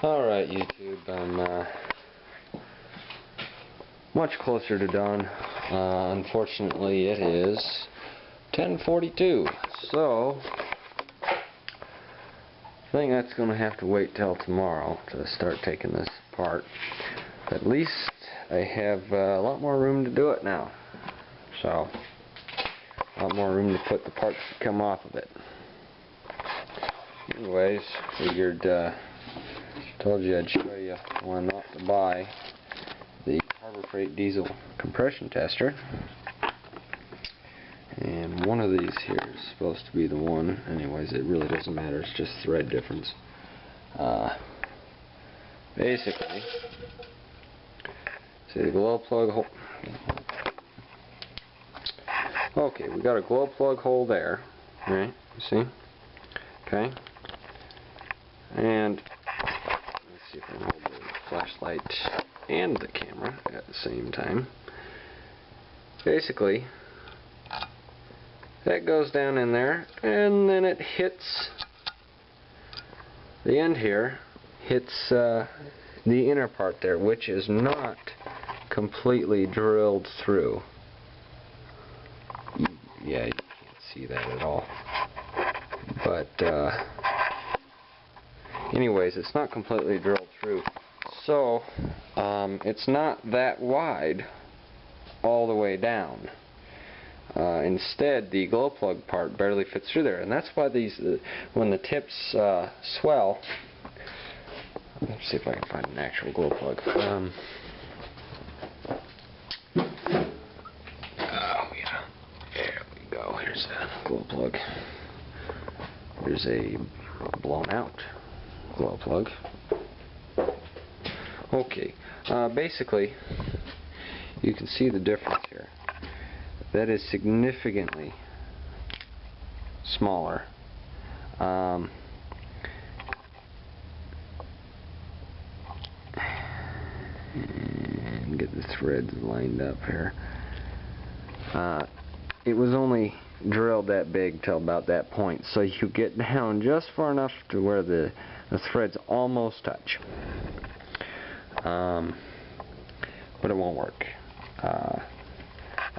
Alright, YouTube, I'm much closer to done. Unfortunately, it is 10:42, so I think that's going to have to wait till tomorrow to start taking this apart. At least I have a lot more room to do it now, so a lot more room to put the parts that come off of it. Anyways, figured, told you I'd show you one not to buy, the Harbor Freight diesel compression tester. And one of these here is supposed to be the one. Anyways, it really doesn't matter, it's just thread difference. Basically, see the glow plug hole. Okay, we got a glow plug hole there, right? You see? Okay. And let's see if I can hold the flashlight and the camera at the same time. Basically, that goes down in there, and then it hits the end here, hits the inner part there, which is not completely drilled through. Yeah, you can't see that at all. But anyways, it's not completely drilled through, so it's not that wide all the way down. Instead, the glow plug part barely fits through there, and that's why these, when the tips swell. Let's see if I can find an actual glow plug. Oh yeah, there we go. Here's a glow plug. There's a blown out glow plug. Okay, basically, you can see the difference here. That is significantly smaller. And get the threads lined up here. It was only drilled that big till about that point, so you get down just far enough to where the threads almost touch. But it won't work.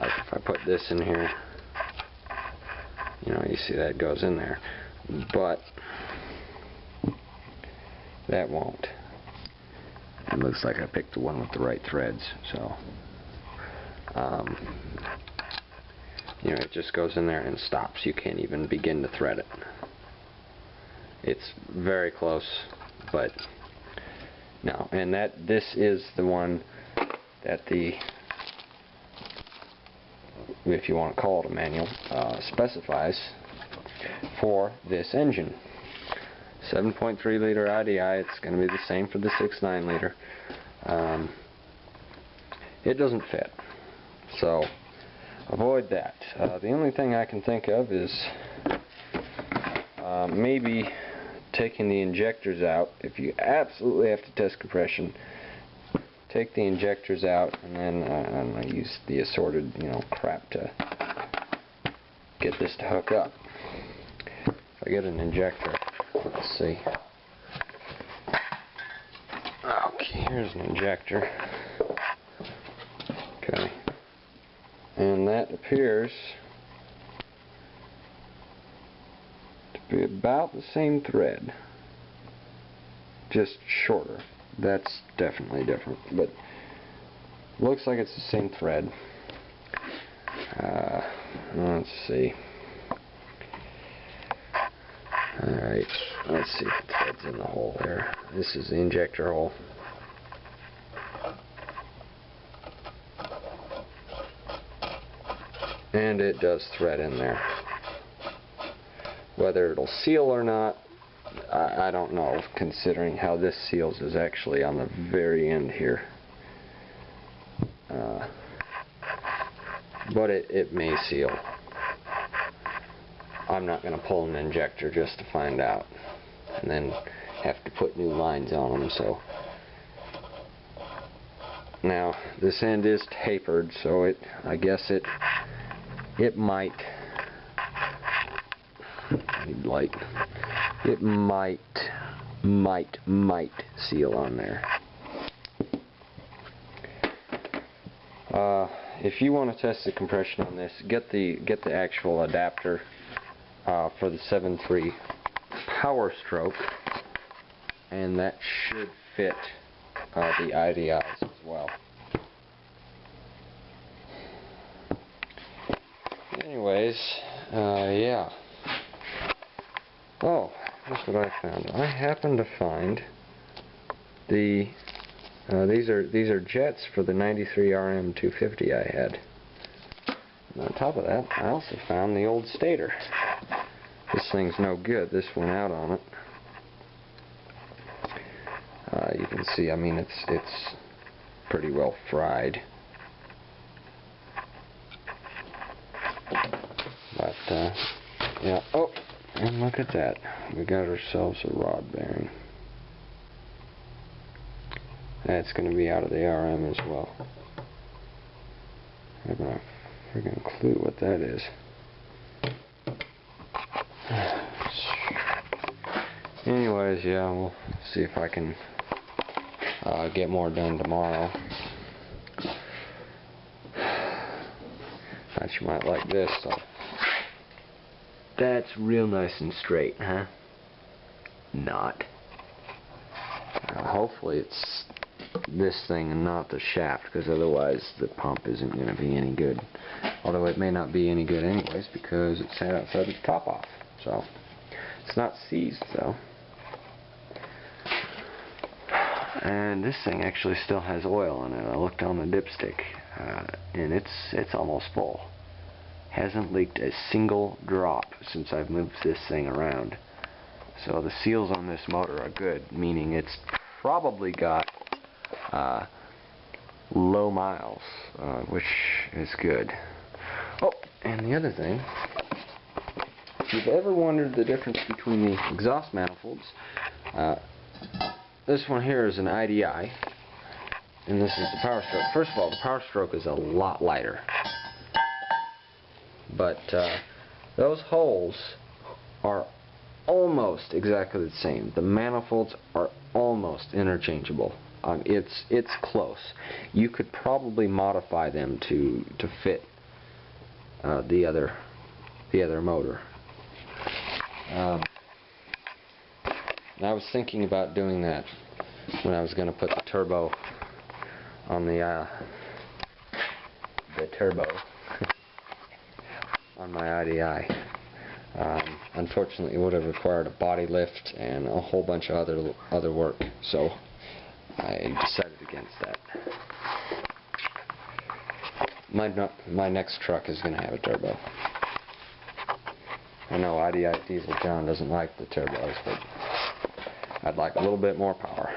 Like if I put this in here, you know, you see that goes in there, but that won't. It looks like I picked the one with the right threads, so you know, it just goes in there and stops. You can't even begin to thread it. It's very close, but no. And this is the one that the, if you want to call it a manual, specifies for this engine. 7.3 liter IDI. It's going to be the same for the 6.9 liter. It doesn't fit, so avoid that. The only thing I can think of is maybe taking the injectors out. If you absolutely have to test compression, take the injectors out, and then I'm going to use the assorted, you know, crap to get this to hook up. If I get an injector, let's see. Okay, here's an injector. Okay. And that appears to be about the same thread, just shorter. That's definitely different, but looks like it's the same thread. Let's see. Alright, let's see if the thread's in the hole there. This is the injector hole. And it does thread in there. Whether it'll seal or not, I don't know, considering how this seals is actually on the very end here. But it may seal. I'm not going to pull an injector just to find out, and then have to put new lines on them. So now this end is tapered, so I guess it might need light. It might might seal on there. If you want to test the compression on this, get the actual adapter for the 7.3 Power Stroke, and that should fit the IDIs as well. Anyways, yeah. Oh, here's what I found. I happened to find the these are jets for the 93 RM 250 I had. And on top of that, I also found the old stator. This thing's no good. This went out on it. You can see, I mean, it's pretty well fried. But yeah. Oh, and look at that. We got ourselves a rod bearing. That's going to be out of the RM as well. I have a friggin' clue what that is. Anyways, yeah, we'll see if I can get more done tomorrow. Thought you might like this. So. That's real nice and straight, huh? Not. Hopefully it's this thing and not the shaft, because otherwise the pump isn't going to be any good. Although it may not be any good anyways, because it's had outside the top off. So it's not seized though. And this thing actually still has oil in it. I looked on the dipstick, and it's almost full. Hasn't leaked a single drop since I've moved this thing around. So the seals on this motor are good, meaning it's probably got low miles, which is good. Oh, and the other thing, if you've ever wondered the difference between the exhaust manifolds, this one here is an IDI, and this is the Power Stroke. First of all, the Power Stroke is a lot lighter, but those holes are almost exactly the same. The manifolds are almost interchangeable. It's close. You could probably modify them to fit the other motor. And I was thinking about doing that when I was going to put the turbo on the turbo on my IDI. Unfortunately, it would have required a body lift and a whole bunch of other work, so I decided against that. My next truck is going to have a turbo. I know IDI Diesel John doesn't like the turbos, but I'd like a little bit more power.